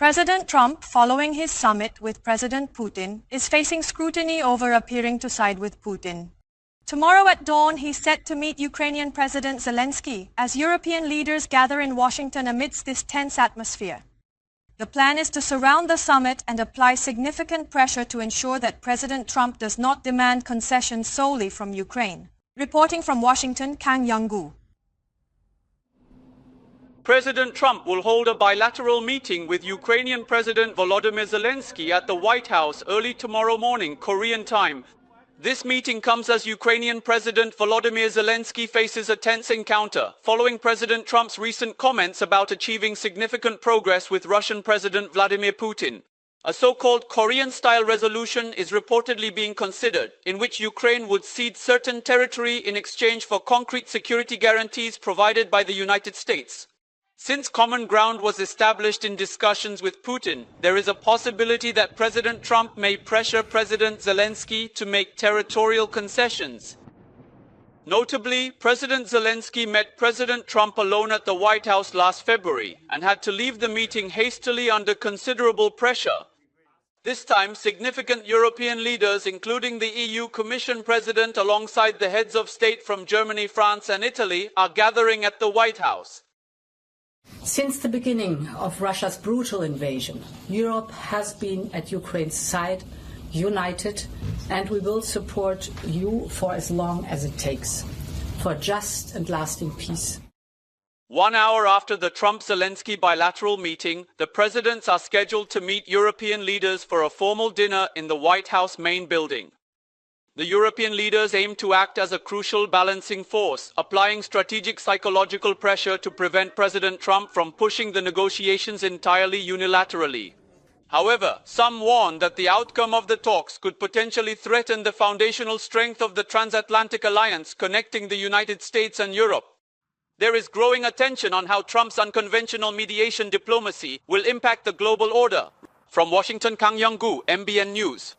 President Trump, following his summit with President Putin, is facing scrutiny over appearing to side with Putin. Tomorrow at dawn, he's set to meet Ukrainian President Zelensky as European leaders gather in Washington amidst this tense atmosphere. The plan is to surround the summit and apply significant pressure to ensure that President Trump does not demand concessions solely from Ukraine. Reporting from Washington, Kang Young-gu. President Trump will hold a bilateral meeting with Ukrainian President Volodymyr Zelensky at the White House early tomorrow morning, Korean time. This meeting comes as Ukrainian President Volodymyr Zelensky faces a tense encounter following President Trump's recent comments about achieving significant progress with Russian President Vladimir Putin. A so-called Korean-style resolution is reportedly being considered, in which Ukraine would cede certain territory in exchange for concrete security guarantees provided by the United States. Since common ground was established in discussions with Putin, there is a possibility that President Trump may pressure President Zelensky to make territorial concessions. Notably, President Zelensky met President Trump alone at the White House last February and had to leave the meeting hastily under considerable pressure. This time, significant European leaders, including the EU Commission President alongside the heads of state from Germany, France and Italy, are gathering at the White House. Since the beginning of Russia's brutal invasion, Europe has been at Ukraine's side, united, and we will support you for as long as it takes, for just and lasting peace. 1 hour after the Trump-Zelensky bilateral meeting, the presidents are scheduled to meet European leaders for a formal dinner in the White House main building. The European leaders aim to act as a crucial balancing force, applying strategic psychological pressure to prevent President Trump from pushing the negotiations entirely unilaterally. However, some warn that the outcome of the talks could potentially threaten the foundational strength of the transatlantic alliance connecting the United States and Europe. There is growing attention on how Trump's unconventional mediation diplomacy will impact the global order. From Washington, Kang Young-gu, MBN News.